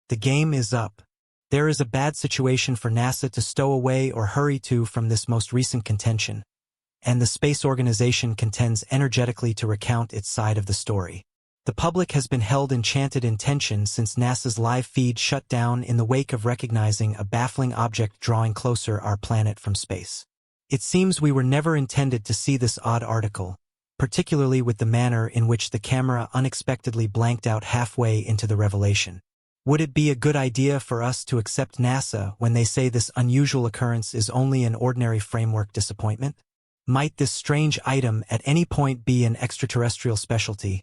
The game is up. There is a bad situation for NASA to stow away or hurry to from this most recent contention, and the Space Organization contends energetically to recount its side of the story. The public has been held enchanted in tension since NASA's live feed shut down in the wake of recognizing a baffling object drawing closer our planet from space. It seems we were never intended to see this odd article, particularly with the manner in which the camera unexpectedly blanked out halfway into the revelation. Would it be a good idea for us to accept NASA when they say this unusual occurrence is only an ordinary framework disappointment? Might this strange item at any point be an extraterrestrial specialty,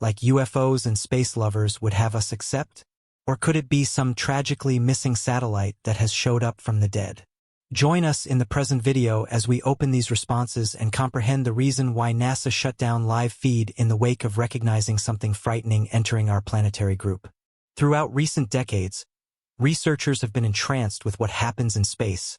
like UFOs and space lovers would have us accept? Or could it be some tragically missing satellite that has showed up from the dead? Join us in the present video as we open these responses and comprehend the reason why NASA shut down live feed in the wake of recognizing something frightening entering our planetary group. Throughout recent decades, researchers have been entranced with what happens in space,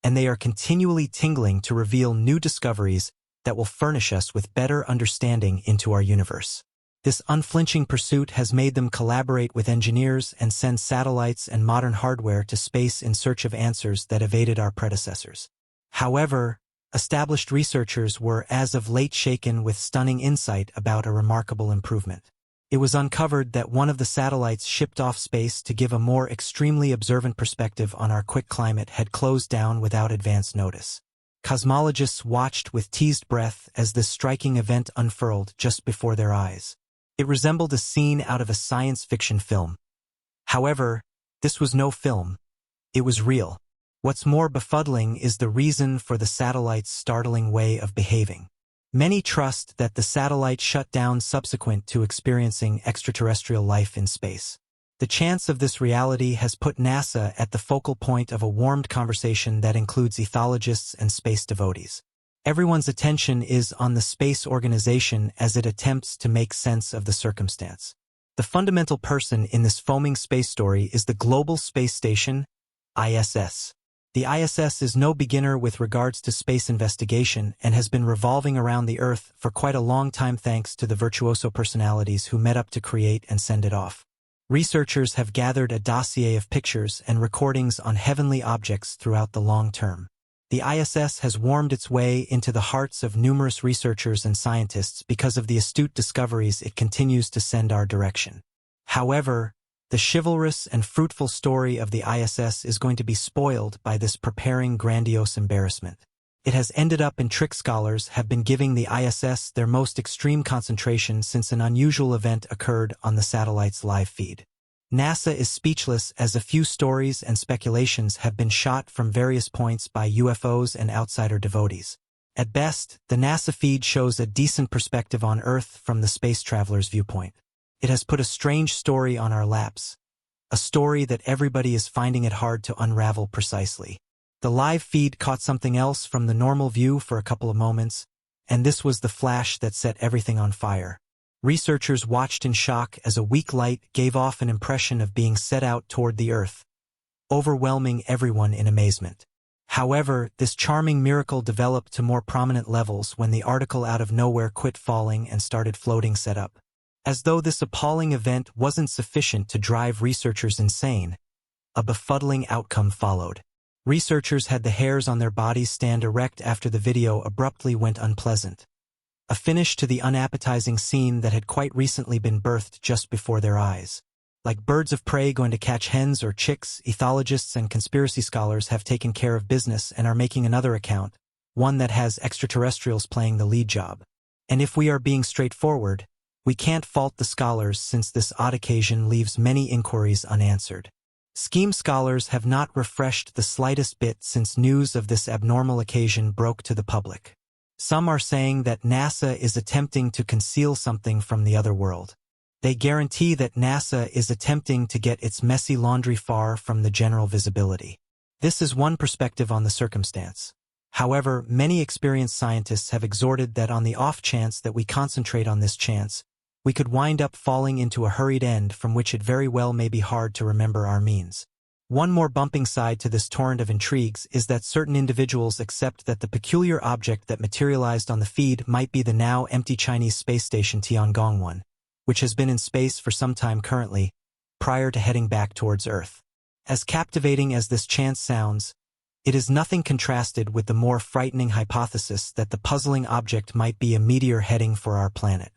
and they are continually tingling to reveal new discoveries that will furnish us with better understanding into our universe. This unflinching pursuit has made them collaborate with engineers and send satellites and modern hardware to space in search of answers that evaded our predecessors. However, established researchers were as of late shaken with stunning insight about a remarkable improvement. It was uncovered that one of the satellites shipped off space to give a more extremely observant perspective on our quick climate had closed down without advance notice. Cosmologists watched with teased breath as this striking event unfurled just before their eyes. It resembled a scene out of a science fiction film. However, this was no film. It was real. What's more befuddling is the reason for the satellite's startling way of behaving. Many trust that the satellite shut down subsequent to experiencing extraterrestrial life in space. The chance of this reality has put NASA at the focal point of a warmed conversation that includes ethologists and space devotees. Everyone's attention is on the Space Organization as it attempts to make sense of the circumstance. The fundamental person in this foaming space story is the Global Space Station, ISS. The ISS is no beginner with regards to space investigation and has been revolving around the Earth for quite a long time thanks to the virtuoso personalities who met up to create and send it off. Researchers have gathered a dossier of pictures and recordings on heavenly objects throughout the long term. The ISS has warmed its way into the hearts of numerous researchers and scientists because of the astute discoveries it continues to send our direction. However, the chivalrous and fruitful story of the ISS is going to be spoiled by this preparing grandiose embarrassment. It has ended up in trick scholars have been giving the ISS their most extreme concentration since an unusual event occurred on the satellite's live feed. NASA is speechless as a few stories and speculations have been shot from various points by UFOs and outsider devotees. At best, the NASA feed shows a decent perspective on Earth from the space traveler's viewpoint. It has put a strange story on our laps, a story that everybody is finding it hard to unravel precisely. The live feed caught something else from the normal view for a couple of moments, and this was the flash that set everything on fire. Researchers watched in shock as a weak light gave off an impression of being set out toward the Earth, overwhelming everyone in amazement. However, this charming miracle developed to more prominent levels when the article out of nowhere quit falling and started floating set up. As though this appalling event wasn't sufficient to drive researchers insane, a befuddling outcome followed. Researchers had the hairs on their bodies stand erect after the video abruptly went unpleasant. A finish to the unappetizing scene that had quite recently been birthed just before their eyes. Like birds of prey going to catch hens or chicks, ethologists and conspiracy scholars have taken care of business and are making another account, one that has extraterrestrials playing the lead job. And if we are being straightforward, we can't fault the scholars since this odd occasion leaves many inquiries unanswered. Scheme scholars have not refreshed the slightest bit since news of this abnormal occasion broke to the public. Some are saying that NASA is attempting to conceal something from the other world. They guarantee that NASA is attempting to get its messy laundry far from the general visibility. This is one perspective on the circumstance. However, many experienced scientists have exhorted that on the off chance that we concentrate on this chance, we could wind up falling into a hurried end from which it very well may be hard to remember our means. One more bumping side to this torrent of intrigues is that certain individuals accept that the peculiar object that materialized on the feed might be the now empty Chinese space station Tiangong-1, which has been in space for some time currently, prior to heading back towards Earth. As captivating as this chance sounds, it is nothing contrasted with the more frightening hypothesis that the puzzling object might be a meteor heading for our planet.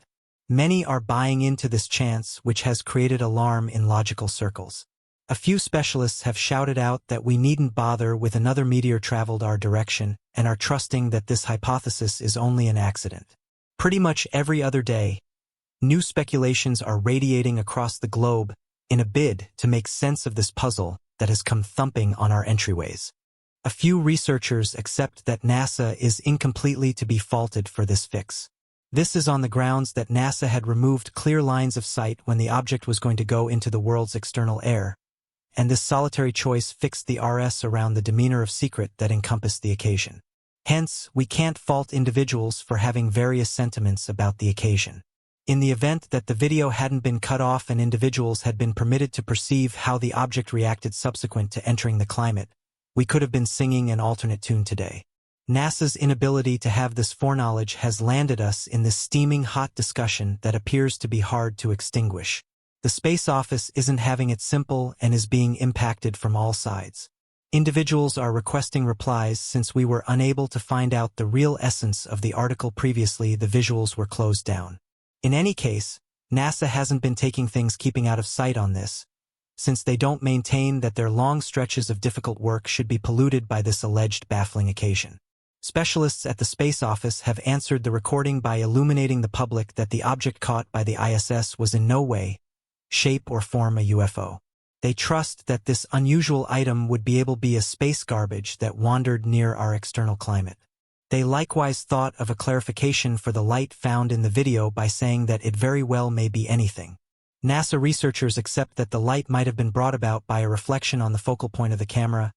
Many are buying into this chance, which has created alarm in logical circles. A few specialists have shouted out that we needn't bother with another meteor traveled our direction and are trusting that this hypothesis is only an accident. Pretty much every other day, new speculations are radiating across the globe in a bid to make sense of this puzzle that has come thumping on our entryways. A few researchers accept that NASA is incompletely to be faulted for this fix. This is on the grounds that NASA had removed clear lines of sight when the object was going to go into the world's external air, and this solitary choice fixed the RS around the demeanor of secret that encompassed the occasion. Hence, we can't fault individuals for having various sentiments about the occasion. In the event that the video hadn't been cut off and individuals had been permitted to perceive how the object reacted subsequent to entering the climate, we could have been singing an alternate tune today. NASA's inability to have this foreknowledge has landed us in this steaming hot discussion that appears to be hard to extinguish. The Space Office isn't having it simple and is being impacted from all sides. Individuals are requesting replies since we were unable to find out the real essence of the article previously. The visuals were closed down. In any case, NASA hasn't been taking things keeping out of sight on this, since they don't maintain that their long stretches of difficult work should be polluted by this alleged baffling occasion. Specialists at the Space Office have answered the recording by illuminating the public that the object caught by the ISS was in no way, shape or form a UFO. They trust that this unusual item would be able to be a space garbage that wandered near our external climate. They likewise thought of a clarification for the light found in the video by saying that it very well may be anything. NASA researchers accept that the light might have been brought about by a reflection on the focal point of the camera,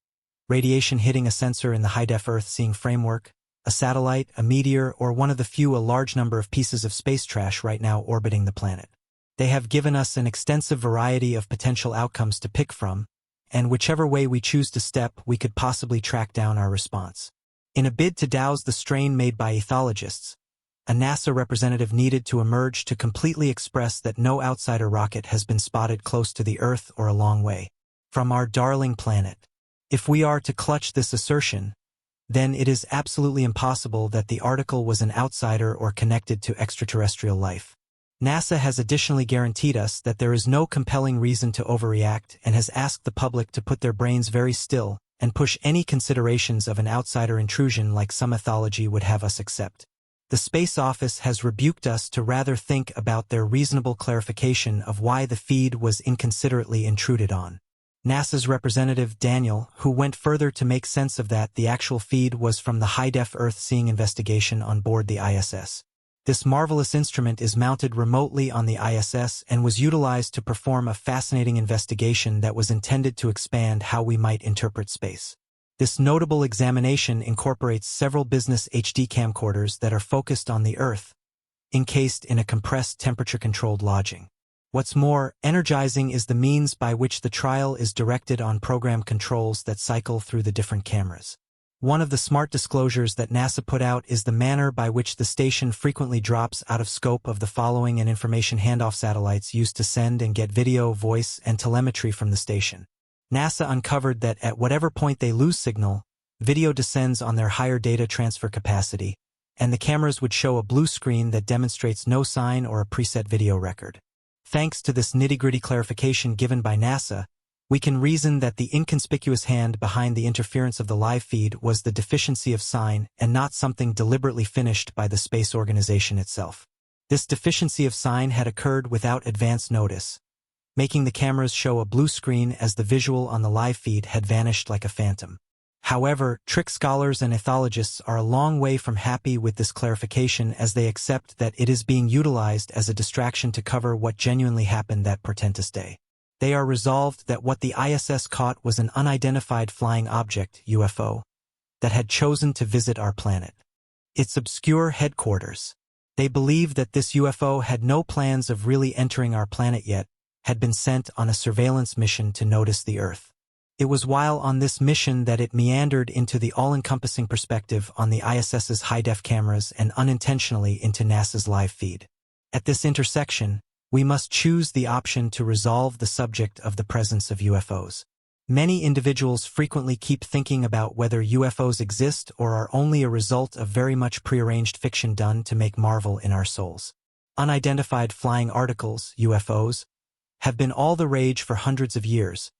radiation hitting a sensor in the high-def Earth-seeing framework, a satellite, a meteor, or one of the few a large number of pieces of space trash right now orbiting the planet. They have given us an extensive variety of potential outcomes to pick from, and whichever way we choose to step, we could possibly track down our response. In a bid to douse the strain made by ethologists, a NASA representative needed to emerge to completely express that no outsider rocket has been spotted close to the Earth or a long way from our darling planet. If we are to clutch this assertion, then it is absolutely impossible that the article was an outsider or connected to extraterrestrial life. NASA has additionally guaranteed us that there is no compelling reason to overreact and has asked the public to put their brains very still and push any considerations of an outsider intrusion like some ethology would have us accept. The Space Office has rebuked us to rather think about their reasonable clarification of why the feed was inconsiderately intruded on. NASA's representative, Daniel, who went further to make sense of that the actual feed was from the high-def Earth-seeing investigation on board the ISS. This marvelous instrument is mounted remotely on the ISS and was utilized to perform a fascinating investigation that was intended to expand how we might interpret space. This notable examination incorporates several business HD camcorders that are focused on the Earth, encased in a compressed temperature-controlled lodging. What's more energizing is the means by which the trial is directed on program controls that cycle through the different cameras. One of the smart disclosures that NASA put out is the manner by which the station frequently drops out of scope of the following and information handoff satellites used to send and get video, voice, and telemetry from the station. NASA uncovered that at whatever point they lose signal, video descends on their higher data transfer capacity, and the cameras would show a blue screen that demonstrates no sign or a preset video record. Thanks to this nitty-gritty clarification given by NASA, we can reason that the inconspicuous hand behind the interference of the live feed was the deficiency of sign and not something deliberately finished by the space organization itself. This deficiency of sign had occurred without advance notice, making the cameras show a blue screen as the visual on the live feed had vanished like a phantom. However, trick scholars and ethologists are a long way from happy with this clarification as they accept that it is being utilized as a distraction to cover what genuinely happened that portentous day. They are resolved that what the ISS caught was an unidentified flying object, UFO, that had chosen to visit our planet. Its obscure headquarters. They believe that this UFO had no plans of really entering our planet yet, had been sent on a surveillance mission to notice the Earth. It was while on this mission that it meandered into the all-encompassing perspective on the ISS's high-def cameras and unintentionally into NASA's live feed. At this intersection, we must choose the option to resolve the subject of the presence of UFOs. Many individuals frequently keep thinking about whether UFOs exist or are only a result of very much prearranged fiction done to make marvel in our souls. Unidentified flying articles, UFOs, have been all the rage for hundreds of years,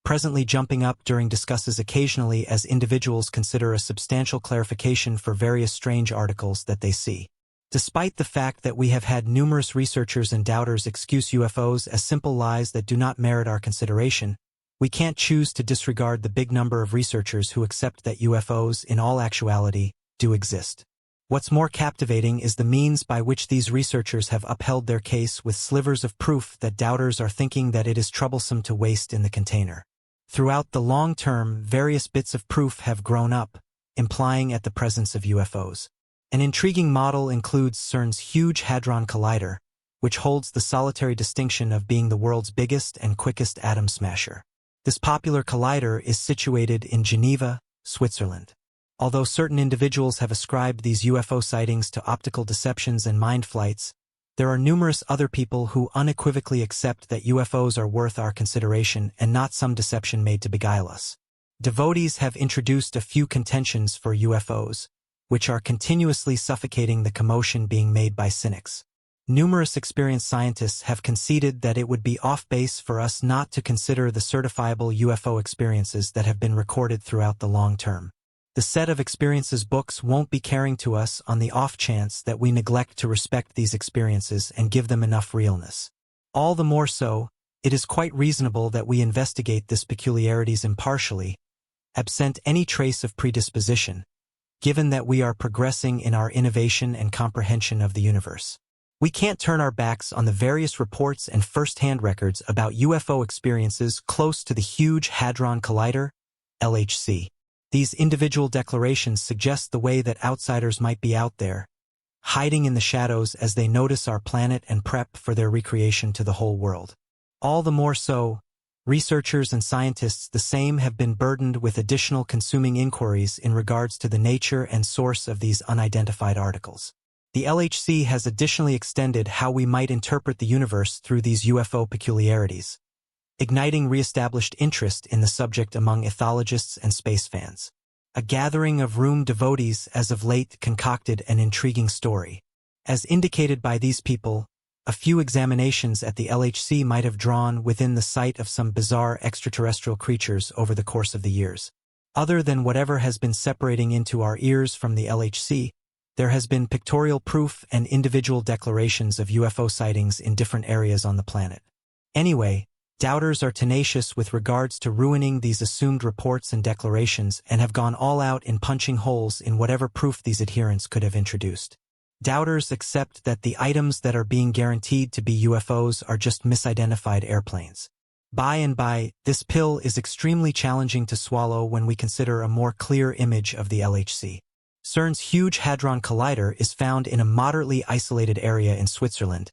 presently jumping up during discussions occasionally as individuals consider a substantial clarification for various strange articles that they see. Despite the fact that we have had numerous researchers and doubters excuse UFOs as simple lies that do not merit our consideration, we can't choose to disregard the big number of researchers who accept that UFOs, in all actuality, do exist. What's more captivating is the means by which these researchers have upheld their case with slivers of proof that doubters are thinking that it is troublesome to waste in the container. Throughout the long term, various bits of proof have grown up, implying at the presence of UFOs. An intriguing model includes CERN's Huge Hadron Collider, which holds the solitary distinction of being the world's biggest and quickest atom smasher. This popular collider is situated in Geneva, Switzerland. Although certain individuals have ascribed these UFO sightings to optical deceptions and mind flights, there are numerous other people who unequivocally accept that UFOs are worth our consideration and not some deception made to beguile us. Devotees have introduced a few contentions for UFOs, which are continuously suffocating the commotion being made by cynics. Numerous experienced scientists have conceded that it would be off-base for us not to consider the certifiable UFO experiences that have been recorded throughout the long term. The set of experiences books won't be caring to us on the off chance that we neglect to respect these experiences and give them enough realness. All the more so, it is quite reasonable that we investigate these peculiarities impartially, absent any trace of predisposition, given that we are progressing in our innovation and comprehension of the universe. We can't turn our backs on the various reports and first-hand records about UFO experiences close to the Huge Hadron Collider, LHC. These individual declarations suggest the way that outsiders might be out there, hiding in the shadows as they notice our planet and prep for their recreation to the whole world. All the more so, researchers and scientists the same have been burdened with additional consuming inquiries in regards to the nature and source of these unidentified articles. The LHC has additionally extended how we might interpret the universe through these UFO peculiarities, igniting re-established interest in the subject among ethologists and space fans. A gathering of room devotees as of late concocted an intriguing story. As indicated by these people, a few examinations at the LHC might have drawn within the sight of some bizarre extraterrestrial creatures over the course of the years. Other than whatever has been separating into our ears from the LHC, there has been pictorial proof and individual declarations of UFO sightings in different areas on the planet. Anyway, doubters are tenacious with regards to ruining these assumed reports and declarations and have gone all out in punching holes in whatever proof these adherents could have introduced. Doubters accept that the items that are being guaranteed to be UFOs are just misidentified airplanes. By and by, this pill is extremely challenging to swallow when we consider a more clear image of the LHC. CERN's Huge Hadron Collider is found in a moderately isolated area in Switzerland,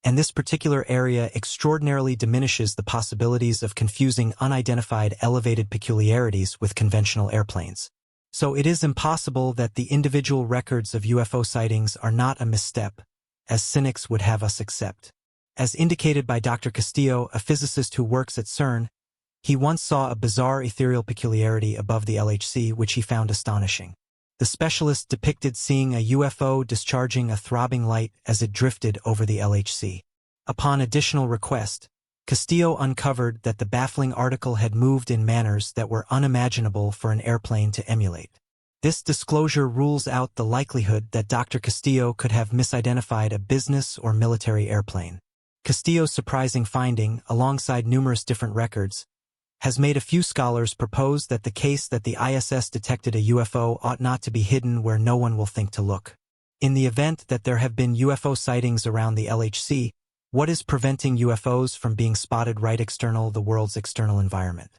and this particular area extraordinarily diminishes the possibilities of confusing unidentified elevated peculiarities with conventional airplanes. So it is impossible that the individual records of UFO sightings are not a misstep, as cynics would have us accept. As indicated by Dr. Castillo, a physicist who works at CERN, he once saw a bizarre ethereal peculiarity above the LHC which he found astonishing. The specialist depicted seeing a UFO discharging a throbbing light as it drifted over the LHC. Upon additional request, Castillo uncovered that the baffling article had moved in manners that were unimaginable for an airplane to emulate. This disclosure rules out the likelihood that Dr. Castillo could have misidentified a business or military airplane. Castillo's surprising finding, alongside numerous different records, has made a few scholars propose that the case that the ISS detected a UFO ought not to be hidden where no one will think to look. In the event that there have been UFO sightings around the LHC, what is preventing UFOs from being spotted right external the world's external environment?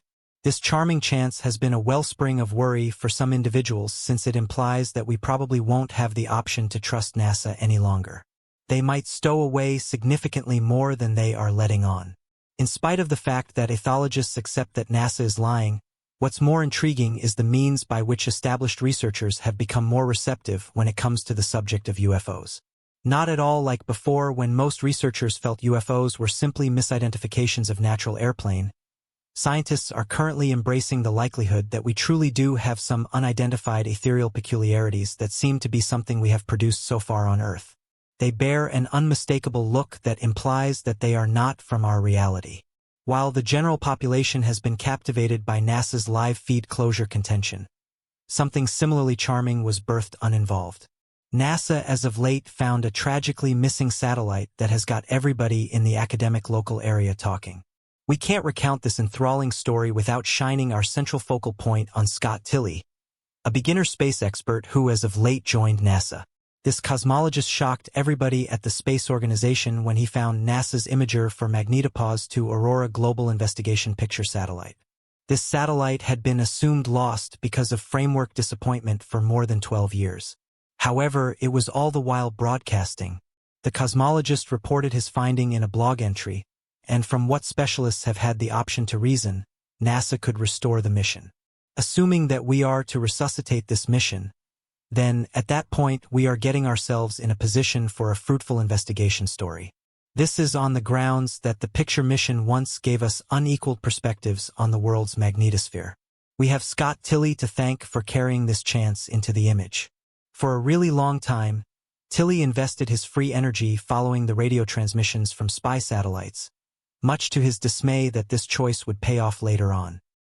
This charming chance has been a wellspring of worry for some individuals since it implies that we probably won't have the option to trust NASA any longer. They might stow away significantly more than they are letting on. In spite of the fact that ethologists accept that NASA is lying, what's more intriguing is the means by which established researchers have become more receptive when it comes to the subject of UFOs. Not at all like before when most researchers felt UFOs were simply misidentifications of natural airplane. Scientists are currently embracing the likelihood that we truly do have some unidentified ethereal peculiarities that seem to be something we have produced so far on Earth. They bear an unmistakable look that implies that they are not from our reality. While the general population has been captivated by NASA's live feed closure contention, something similarly charming was birthed uninvolved. NASA as of late found a tragically missing satellite that has got everybody in the academic local area talking. We can't recount this enthralling story without shining our central focal point on Scott Tilley, a beginner space expert who as of late joined NASA. This cosmologist shocked everybody at the Space Organization when he found NASA's imager for magnetopause to Aurora Global Investigation Picture Satellite. This satellite had been assumed lost because of framework disappointment for more than 12 years. However, it was all the while broadcasting. The cosmologist reported his finding in a blog entry, and from what specialists have had the option to reason, NASA could restore the mission. Assuming that we are to resuscitate this mission, then, at that point, we are getting ourselves in a position for a fruitful investigation story. This is on the grounds that the picture mission once gave us unequaled perspectives on the world's magnetosphere. We have Scott Tilley to thank for carrying this chance into the image. For a really long time, Tilley invested his free energy following the radio transmissions from spy satellites, much to his dismay that this choice would pay off later on.